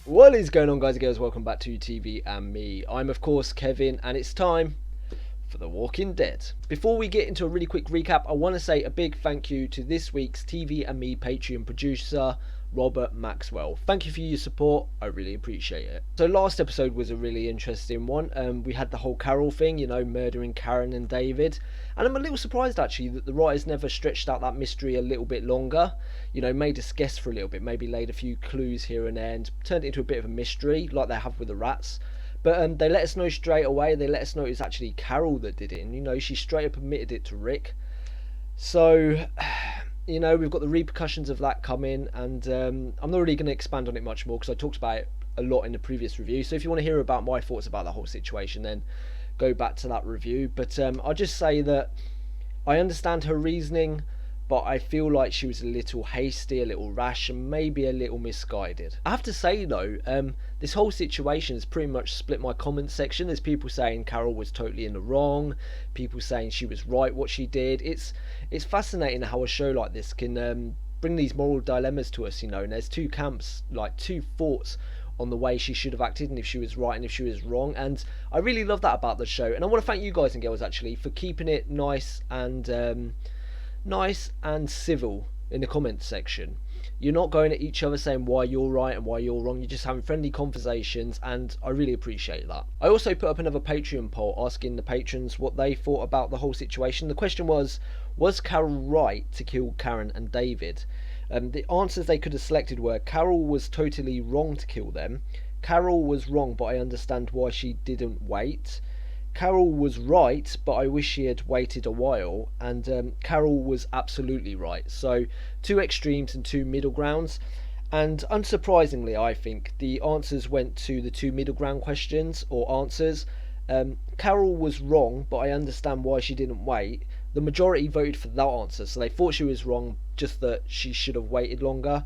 What is going on, guys and girls? Welcome back to TV and Me. I'm of course Kevin, and it's time for The Walking Dead. Before we get into a really quick recap, I want to say a big thank you to this week's TV and Me Patreon producer, Robert Maxwell. Thank you for your support, I really appreciate it. So last episode was a really interesting one. We had the whole Carol thing, you know, murdering Karen and David, and I'm a little surprised actually that the writers never stretched out that mystery a little bit longer, you know, made us guess for a little bit, maybe laid a few clues here and there and turned it into a bit of a mystery like they have with the rats. But they let us know straight away, they let us know it was actually Carol that did it, and you know, she straight up admitted it to Rick. So you know, we've got the repercussions of that coming, and I'm not really going to expand on it much more because I talked about it a lot in the previous review. So if you want to hear about my thoughts about the whole situation, then go back to that review. But I'll just say that I understand her reasoning, but I feel like she was a little hasty, a little rash, and maybe a little misguided. I have to say though, this whole situation has pretty much split my comment section. There's people saying Carol was totally in the wrong, people saying she was right what she did. It's fascinating how a show like this can bring these moral dilemmas to us, you know, and there's two camps, like two thoughts on the way she should have acted and if she was right and if she was wrong, and I really love that about the show. And I want to thank you guys and girls actually for keeping it nice and civil in the comments section. You're not going at each other saying why you're right and why you're wrong. You're just having friendly conversations, and I really appreciate that. I also put up another Patreon poll asking the patrons what they thought about the whole situation. The question was Carol right to kill Karen and David? The answers they could have selected were: Carol was totally wrong to kill them, Carol was wrong but I understand why she didn't wait, Carol was right, but I wish she had waited a while, and Carol was absolutely right. So two extremes and two middle grounds, and unsurprisingly I think the answers went to the two middle ground questions or answers. Carol was wrong, but I understand why she didn't wait. The majority voted for that answer, so they thought she was wrong, just that she should have waited longer.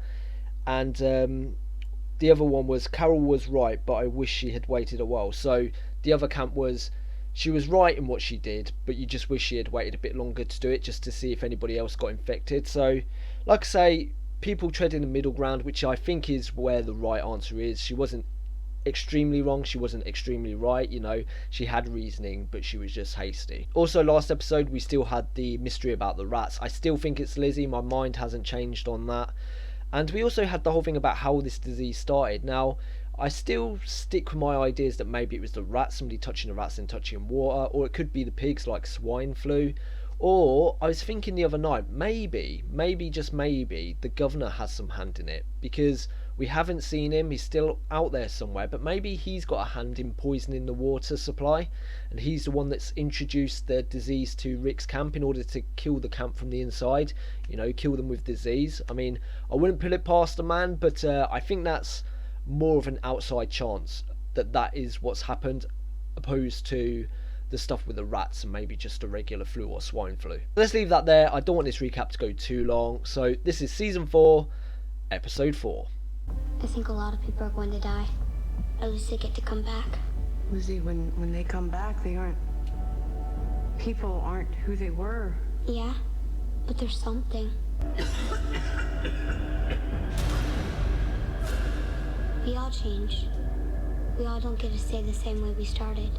And the other one was Carol was right, but I wish she had waited a while. So the other camp was she was right in what she did, but you just wish she had waited a bit longer to do it, just to see if anybody else got infected. So, like I say, people treading the middle ground, which I think is where the right answer is. She wasn't extremely wrong, she wasn't extremely right, you know, she had reasoning, but she was just hasty. Also, last episode we still had the mystery about the rats. I still think it's Lizzie, my mind hasn't changed on that. And we also had the whole thing about how this disease started. Now, I still stick with my ideas that maybe it was the rats, somebody touching the rats and touching water, or it could be the pigs like swine flu. Or I was thinking the other night, maybe just maybe the governor has some hand in it, because we haven't seen him, he's still out there somewhere, but maybe he's got a hand in poisoning the water supply, and he's the one that's introduced the disease to Rick's camp in order to kill the camp from the inside, you know, kill them with disease. I mean, I wouldn't put it past the man, but I think that's more of an outside chance that is what's happened, opposed to the stuff with the rats and maybe just a regular flu or swine flu. Let's leave that there. I don't want this recap to go too long. So this is season 4, episode 4. I think a lot of people are going to die. At least they get to come back. Lizzie, when they come back, people aren't who they were. Yeah, but there's something. We all change. We all don't get to stay the same way we started.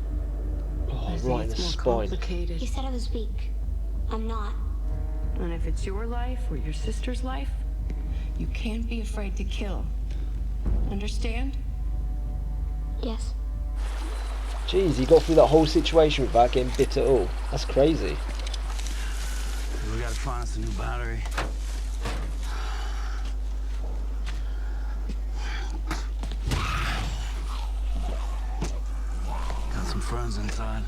Oh, Lizzie, right in the it's more spine. complicated. You said I was weak. I'm not. And if it's your life or your sister's life, you can't be afraid to kill. Understand? Yes. Jeez, he got through that whole situation without getting bit at all. That's crazy. We gotta find us a new battery. Got some friends inside.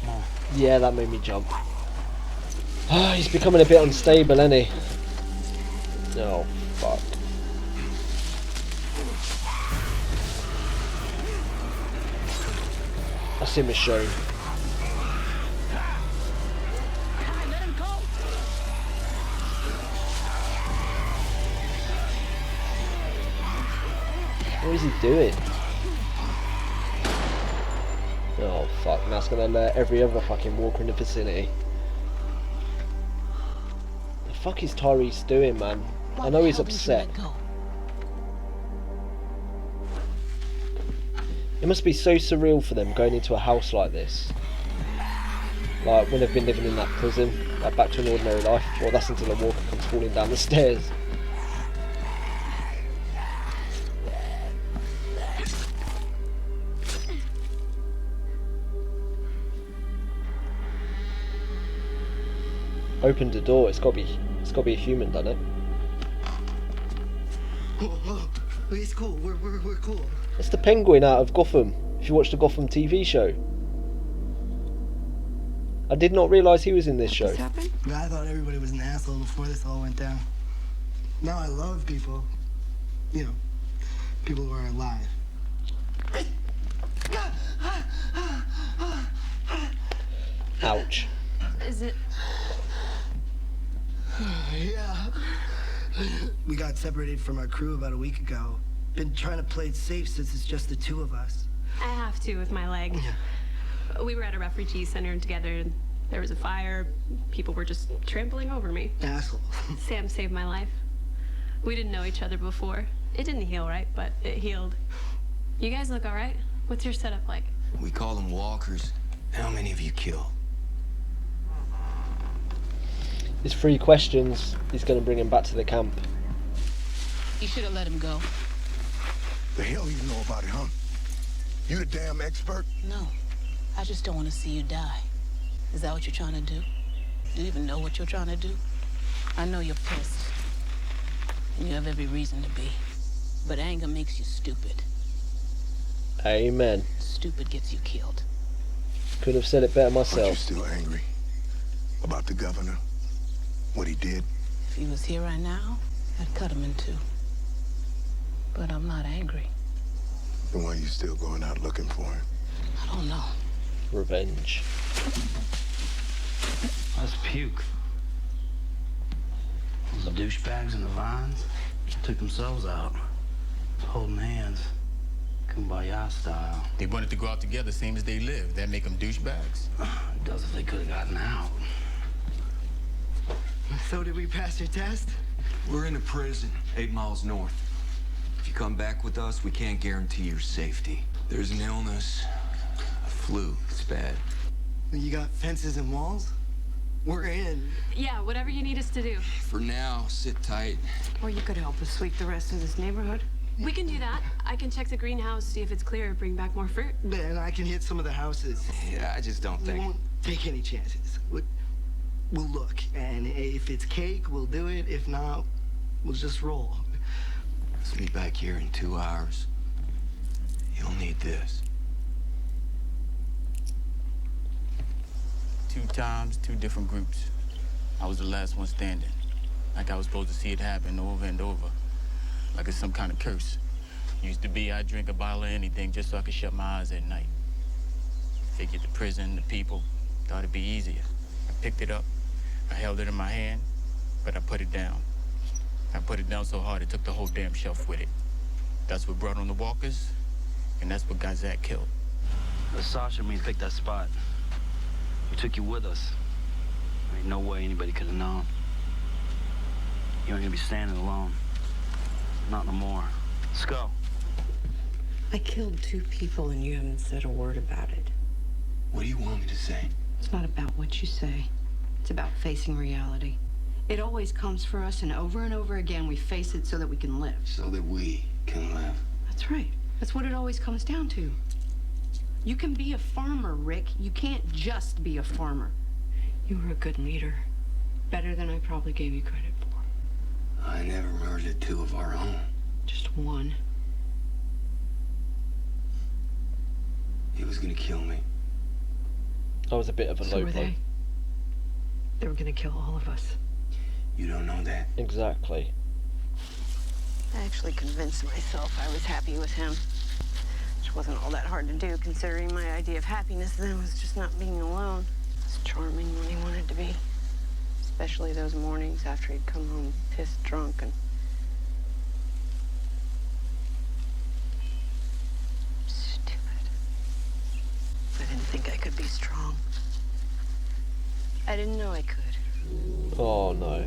Come on. Yeah, that made me jump. He's becoming a bit unstable, isn't he? Oh, fuck. That's him as shown. What is he doing? Oh fuck, now it's gonna alert every other fucking walker in the vicinity. The fuck is Tyrese doing, man? I know he's upset. It must be so surreal for them going into a house like this. Like when they've been living in that prison, like back to an ordinary life. Well, that's until a walker comes falling down the stairs. Opened the door. It's got to be a human done it. Oh, it's cool. We're cool. It's the Penguin out of Gotham. If you watch the Gotham TV show. I did not realise he was in this show. I thought everybody was an asshole before this all went down. Now I love people. You know, people who are alive. Ouch. Is it? Yeah. We got separated from our crew about a week ago. Been trying to play it safe since it's just the two of us. I have to with my leg. We were at a refugee center together, and there was a fire. People were just trampling over me. Asshole. Sam saved my life. We didn't know each other before. It didn't heal right, but it healed. You guys look all right. What's your setup like? We call them walkers. How many have you killed? His 3 questions, he's going to bring him back to the camp. You should have let him go. The hell you know about it, huh? You the damn expert? No, I just don't want to see you die. Is that what you're trying to do? Do you even know what you're trying to do? I know you're pissed. And you have every reason to be. But anger makes you stupid. Amen. Stupid gets you killed. Could have said it better But you myself. still angry about the governor? What he did? If he was here right now, I'd cut him in 2. But I'm not angry. Then why you still going out looking for him? I don't know. Revenge. That's puke. Those douchebags in the vines took themselves out. Holding hands. Kumbaya style. They wanted to go out together, same as they live. That make them douchebags. Does if they could have gotten out. So did we pass your test? We're in a prison 8 miles north. If you come back with us, we can't guarantee your safety. There's an illness, a flu. It's bad. You got fences and walls? We're in. Yeah, whatever you need us to do. For now, sit tight. Or you could help us sweep the rest of this neighborhood. We can do that. I can check the greenhouse, see if it's clear, bring back more fruit. And I can hit some of the houses. Yeah, I just don't We think. won't take any chances. We'll look, and if it's cake, we'll do it. If not, we'll just roll. Let's meet back here in 2 hours. You'll need this. 2 times, 2 different groups. I was the last one standing. Like I was supposed to see it happen over and over. Like it's some kind of curse. Used to be I'd drink a bottle of anything just so I could shut my eyes at night. Figured the prison, the people, thought it'd be easier. I picked it up. I held it in my hand, but I put it down. I put it down so hard it took the whole damn shelf with it. That's what brought on the walkers, and that's what got Zach killed. Sasha and me picked that spot. We took you with us. There ain't no way anybody could have known. You ain't gonna be standing alone. Not no more. Let's go. I killed 2 people and you haven't said a word about it. What do you want me to say? It's not about what you say. It's about facing reality. It always comes for us, and over again we face it so that we can live. So that we can live. That's right. That's what it always comes down to. You can be a farmer, Rick. You can't just be a farmer. You were a good leader. Better than I probably gave you credit for. I never murdered 2 of our own. Just 1. He was gonna kill me. That was a bit of a So low were blow. they. They were gonna kill all of us. You don't know that. Exactly. I actually convinced myself I was happy with him. Which wasn't all that hard to do, considering my idea of happiness then was just not being alone. He was charming when he wanted to be. Especially those mornings after he'd come home pissed drunk and... Stupid. I didn't think I could be strong. I didn't know I could. Oh no.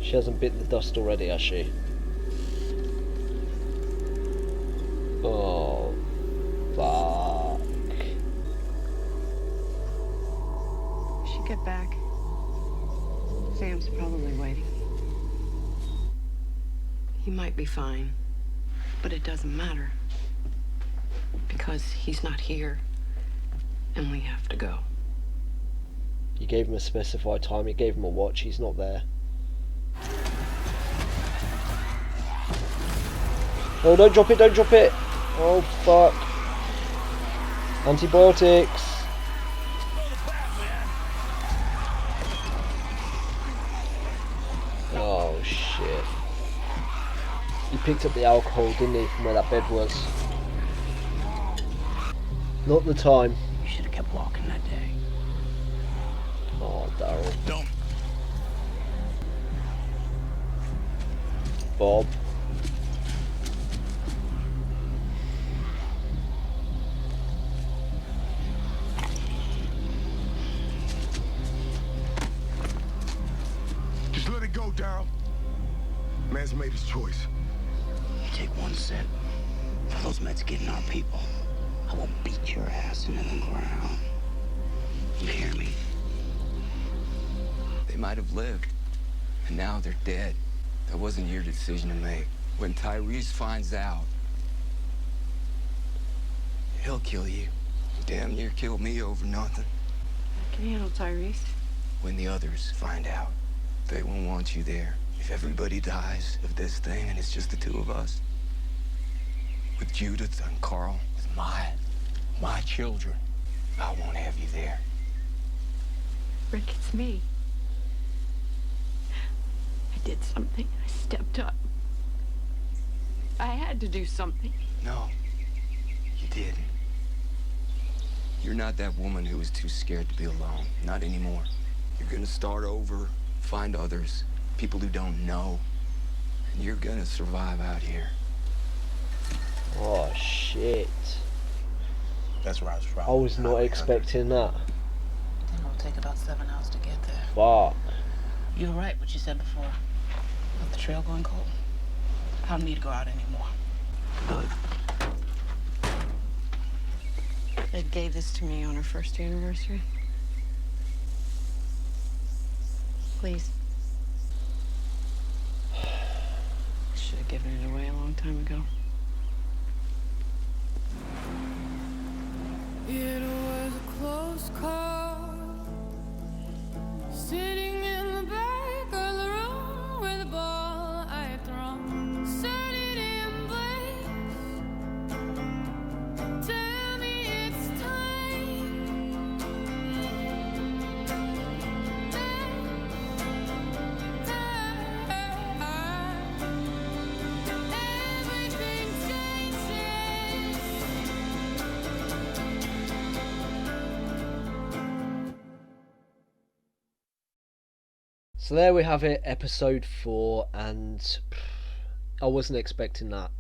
She hasn't bit the dust already, has she? Oh, fuck. We should get back. Sam's probably waiting. He might be fine, but it doesn't matter. Because he's not here, and we have to go. You gave him a specified time, you gave him a watch, he's not there. Oh, don't drop it, don't drop it! Oh, fuck. Antibiotics! Oh, shit. He picked up the alcohol, didn't he, from where that bed was. Not the time. You should have kept walking that day. Oh, Daryl. Don't. Bob. Just let it go, Daryl. Man's made his choice. You take one sip. Those meds getting our people. I will beat your ass into the ground. You hear me? They might have lived, and now they're dead. That wasn't your decision to make. When Tyrese finds out, he'll kill you. Damn near killed me over nothing. I can handle Tyrese. When the others find out, they won't want you there. If everybody dies of this thing and it's just the two of us, with Judith and Carl, with my children, I won't have you there. Rick, it's me. I did something. I stepped up. I had to do something. No, you didn't. You're not that woman who was too scared to be alone. Not anymore. You're gonna start over, find others, people who don't know, and you're gonna survive out here. Oh, shit. That's where I was from. I was not expecting that. It'll take about 7 hours to get there. Fuck. You were right, what you said before. With the trail going cold, I don't need to go out anymore. Good. Ed gave this to me on our first anniversary. Please. Should have given it away a long time ago. It was a close call, sitting in the back of the room where the ball I had thrown set it in place. Tell me it's time. Everything changes. So there we have it, episode 4, and I wasn't expecting that.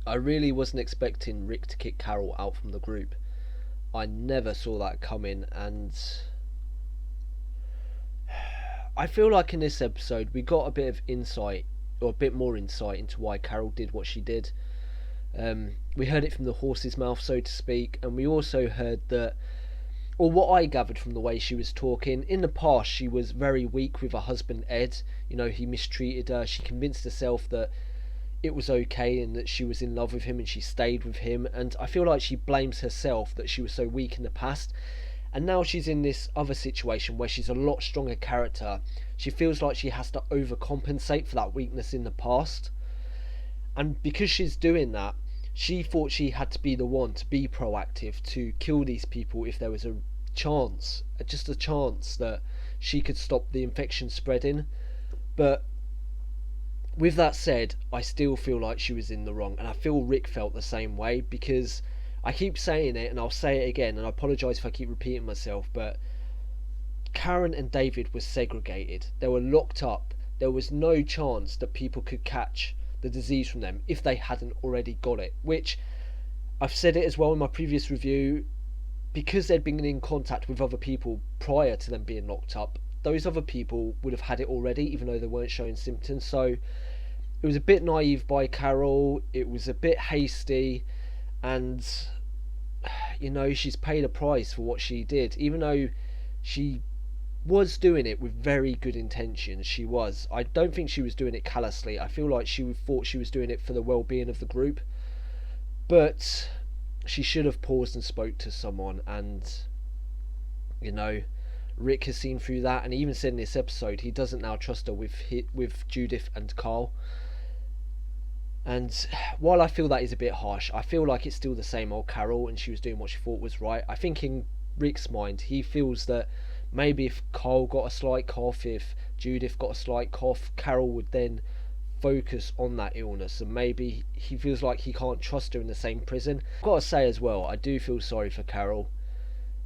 I really wasn't expecting Rick to kick Carol out from the group. I never saw that coming, and I feel like in this episode we got a bit of insight, or a bit more insight into why Carol did what she did. We heard it from the horse's mouth, so to speak, and we also heard that, or what I gathered from the way she was talking, in the past she was very weak with her husband Ed. You know, he mistreated her. She convinced herself that it was okay and that she was in love with him and she stayed with him, and I feel like she blames herself that she was so weak in the past, and now she's in this other situation where she's a lot stronger character. She feels like she has to overcompensate for that weakness in the past, and because she's doing that, she thought she had to be the one to be proactive, to kill these people if there was a chance, just a chance that she could stop the infection spreading. But with that said, I still feel like she was in the wrong, and I feel Rick felt the same way, because I keep saying it and I'll say it again, and I apologise if I keep repeating myself, but Karen and David were segregated. They were locked up. There was no chance that people could catch the disease from them if they hadn't already got it, which I've said it as well in my previous review, because they'd been in contact with other people prior to them being locked up, those other people would have had it already, even though they weren't showing symptoms. So it was a bit naive by Carol, it was a bit hasty, and you know, she's paid a price for what she did, even though she was doing it with very good intentions. She was. I don't think she was doing it callously. I feel like she thought she was doing it for the well-being of the group, but she should have paused and spoke to someone. And you know, Rick has seen through that, and he even said in this episode he doesn't now trust her with Judith and Carl. And while I feel that is a bit harsh, I feel like it's still the same old Carol, and she was doing what she thought was right. I think in Rick's mind, he feels that maybe if Carl got a slight cough, if Judith got a slight cough, Carol would then focus on that illness, and maybe he feels like he can't trust her in the same prison. I've got to say as well, I do feel sorry for Carol.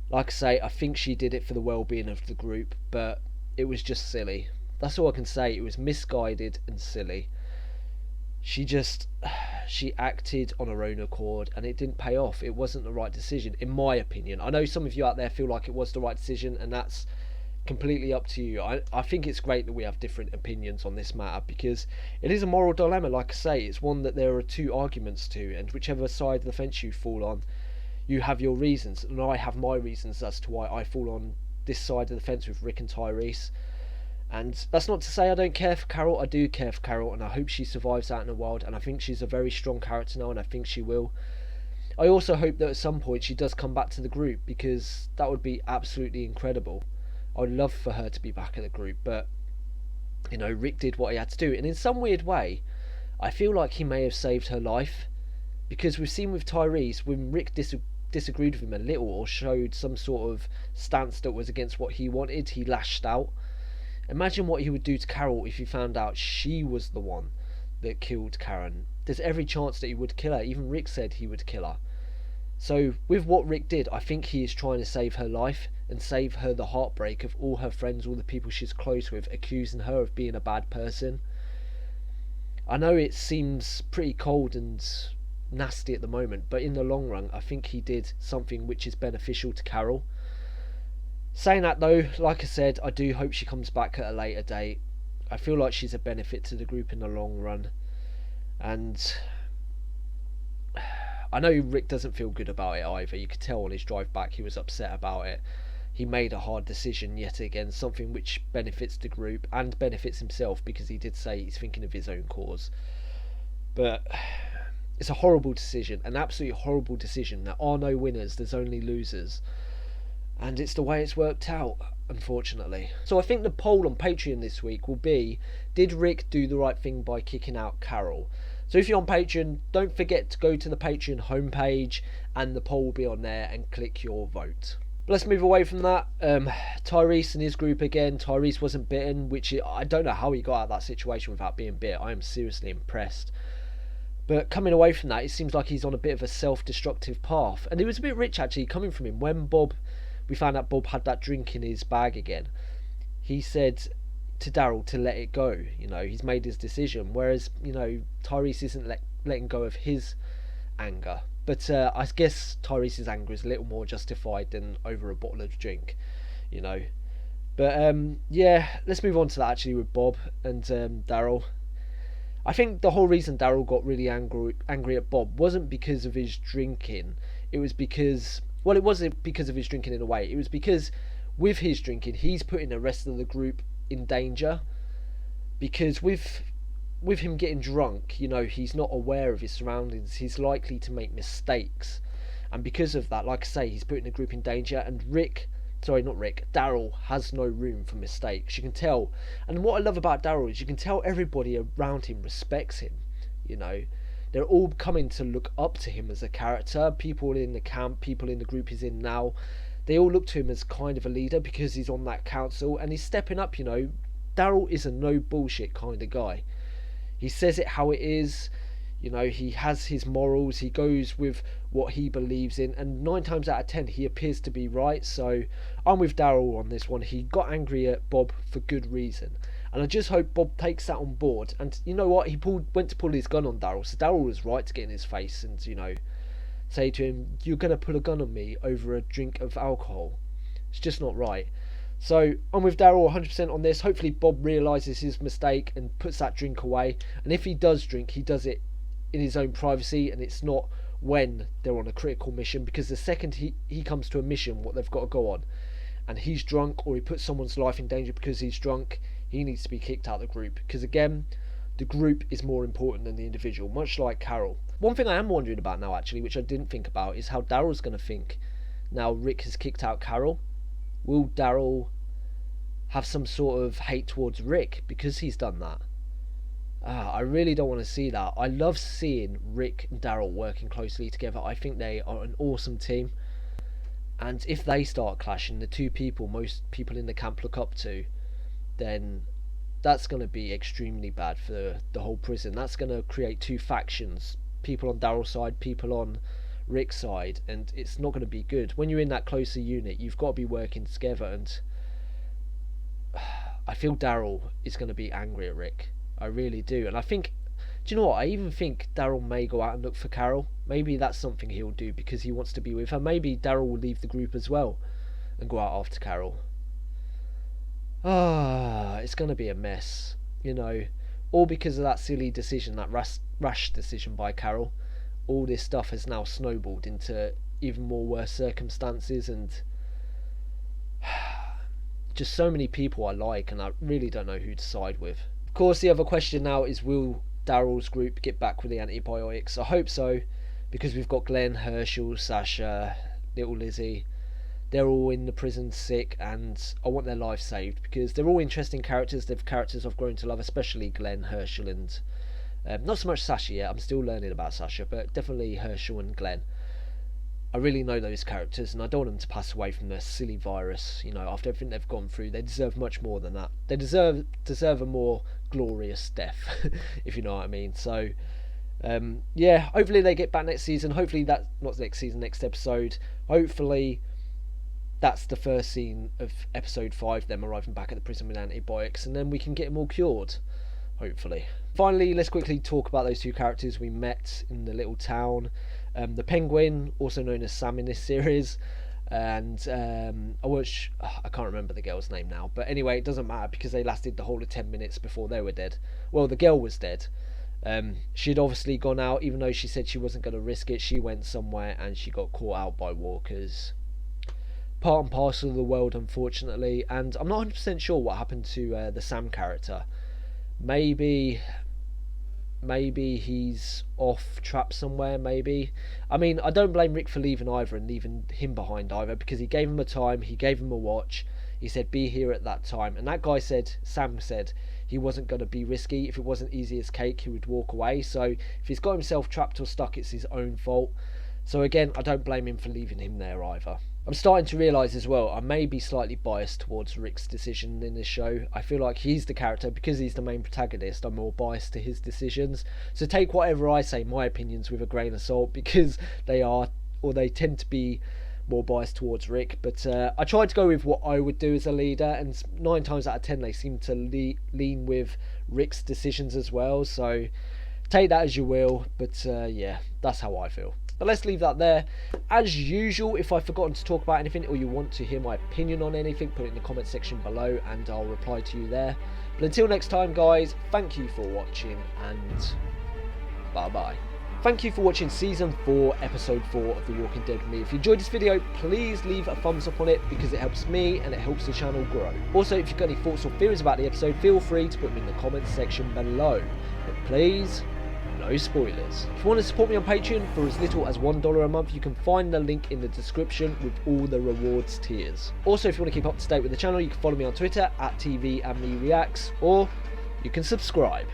Like I say, I think she did it for the well-being of the group, but it was just silly. That's all I can say. It was misguided and silly. She acted on her own accord, and it didn't pay off. It wasn't the right decision, in my opinion. I know some of you out there feel like it was the right decision, and that's completely up to you. I think it's great that we have different opinions on this matter, because it is a moral dilemma. Like I say, it's one that there are two arguments to, and whichever side of the fence you fall on, you have your reasons, and I have my reasons as to why I fall on this side of the fence with Rick and Tyrese. And that's not to say I don't care for Carol. I do care for Carol, and I hope she survives out in the wild, and I think she's a very strong character now, and I think she will. I also hope that at some point she does come back to the group, because that would be absolutely incredible. I would love for her to be back at the group, but you know, Rick did what he had to do, and in some weird way I feel like he may have saved her life, because we've seen with Tyrese, when Rick disagreed with him a little, or showed some sort of stance that was against what he wanted, he lashed out. Imagine what he would do to Carol if he found out she was the one that killed Karen. There's every chance that he would kill her. Even Rick said he would kill her. So with what Rick did, I think he is trying to save her life and save her the heartbreak of all her friends, all the people she's close with, accusing her of being a bad person. I know it seems pretty cold and nasty at the moment, but in the long run I think he did something which is beneficial to Carol. Saying that though, like I said, I do hope she comes back at a later date. I feel like she's a benefit to the group in the long run, and I know Rick doesn't feel good about it either. You could tell on his drive back he was upset about it. He made a hard decision yet again, something which benefits the group and benefits himself, because he did say he's thinking of his own cause. But it's a horrible decision, an absolutely horrible decision. There are no winners, there's only losers. And it's the way it's worked out, unfortunately. So I think the poll on Patreon this week will be, did Rick do the right thing by kicking out Carol? So if you're on Patreon, don't forget to go to the Patreon homepage, and the poll will be on there, and click your vote. But let's move away from that. Tyrese and his group again. Tyrese wasn't bitten, which I don't know how he got out of that situation without being bit. I am seriously impressed. But coming away from that, it seems like he's on a bit of a self-destructive path. And it was a bit rich actually coming from him. When we found out Bob had that drink in his bag again, he said to Daryl to let it go. You know, he's made his decision, whereas, you know, Tyrese isn't letting go of his anger. But I guess Tyrese's anger is a little more justified than over a bottle of drink, you know. But yeah, let's move on to that actually with Bob and Daryl. I think the whole reason Daryl got really angry at Bob wasn't because of his drinking. It was because, well, it wasn't because of his drinking in a way. It was because with his drinking, he's putting the rest of the group in danger. Because with him getting drunk, you know, he's not aware of his surroundings. He's likely to make mistakes. And because of that, like I say, he's putting the group in danger. And Daryl has no room for mistakes. You can tell. And what I love about Daryl is you can tell everybody around him respects him. You know, they're all coming to look up to him as a character. People in the camp, people in the group he's in now, they all look to him as kind of a leader because he's on that council and he's stepping up, you know. Daryl is a no bullshit kind of guy. He says it how it is, you know, he has his morals, he goes with what he believes in, and 9 times out of 10 he appears to be right. So I'm with Daryl on this one. He got angry at Bob for good reason, and I just hope Bob takes that on board. And you know what, he went to pull his gun on Daryl, so Daryl was right to get in his face and, you know, say to him, you're going to pull a gun on me over a drink of alcohol. It's just not right. So I'm with Daryl 100% on this. Hopefully Bob realises his mistake and puts that drink away. And if he does drink, he does it in his own privacy, and it's not when they're on a critical mission, because the second he comes to a mission, what they've got to go on, and he's drunk, or he puts someone's life in danger because he's drunk, he needs to be kicked out of the group. Because again, the group is more important than the individual, much like Carol. One thing I am wondering about now, actually, which I didn't think about, is how Daryl's going to think now Rick has kicked out Carol. Will Daryl have some sort of hate towards Rick because he's done that? I really don't want to see that. I love seeing Rick and Daryl working closely together. I think they are an awesome team. And if they start clashing, the two people most people in the camp look up to, then that's going to be extremely bad for the whole prison. That's going to create two factions. People on Daryl's side, people on Rick's side. And it's not going to be good. When you're in that closer unit, you've got to be working together. And I feel Daryl is going to be angry at Rick. I really do. And I think, do you know what? I even think Daryl may go out and look for Carol. Maybe that's something he'll do because he wants to be with her. Maybe Daryl will leave the group as well and go out after Carol. It's going to be a mess, you know. All because of that silly decision, that rash decision by Carol. All this stuff has now snowballed into even more worse circumstances, and just so many people I like, and I really don't know who to side with. Of course, the other question now is, will Daryl's group get back with the antibiotics? I hope so, because we've got Glenn, Herschel, Sasha, little Lizzie. They're all in the prison sick, and I want their life saved because they're all interesting characters. They're characters I've grown to love, especially Glenn, Herschel, and not so much Sasha yet. I'm still learning about Sasha, but definitely Herschel and Glenn. I really know those characters, and I don't want them to pass away from the silly virus. You know, after everything they've gone through, they deserve much more than that. They deserve a more glorious death, if you know what I mean. So, yeah, hopefully they get back next season. Hopefully that, not next season, next episode. Hopefully that's the first scene of episode 5, them arriving back at the prison with antibiotics, and then we can get them all cured. Hopefully. Finally, let's quickly talk about those two characters we met in the little town. The Penguin, also known as Sam in this series, and I can't remember the girl's name now, but anyway, it doesn't matter because they lasted the whole of 10 minutes before they were dead. Well, the girl was dead. She'd obviously gone out, even though she said she wasn't going to risk it. She went somewhere and she got caught out by walkers. Part and parcel of the world, unfortunately, and I'm not 100% sure what happened to the Sam character. Maybe he's off trapped somewhere, maybe. I mean, I don't blame Rick for leaving either and leaving him behind either, because he gave him a time, he gave him a watch, he said be here at that time, and that guy said, Sam said, he wasn't going to be risky. If it wasn't easy as cake, he would walk away. So if he's got himself trapped or stuck, it's his own fault. So again, I don't blame him for leaving him there either. I'm starting to realise as well, I may be slightly biased towards Rick's decision in this show. I feel like he's the character, because he's the main protagonist, I'm more biased to his decisions. So take whatever I say, my opinions, with a grain of salt, because they tend to be more biased towards Rick. But I tried to go with what I would do as a leader, and 9 times out of 10 they seem to lean with Rick's decisions as well. So take that as you will, but yeah, that's how I feel. But let's leave that there. As usual, if I've forgotten to talk about anything, or you want to hear my opinion on anything, put it in the comment section below and I'll reply to you there. But until next time, guys, thank you for watching, and bye bye. Thank you for watching Season 4, Episode 4 of The Walking Dead with me. If you enjoyed this video, please leave a thumbs up on it, because it helps me and it helps the channel grow. Also, if you've got any thoughts or theories about the episode, feel free to put them in the comment section below. But please, no spoilers. If you want to support me on Patreon for as little as $1 a month, you can find the link in the description with all the rewards tiers. Also, if you want to keep up to date with the channel, you can follow me on Twitter @TVandMeReacts, or you can subscribe.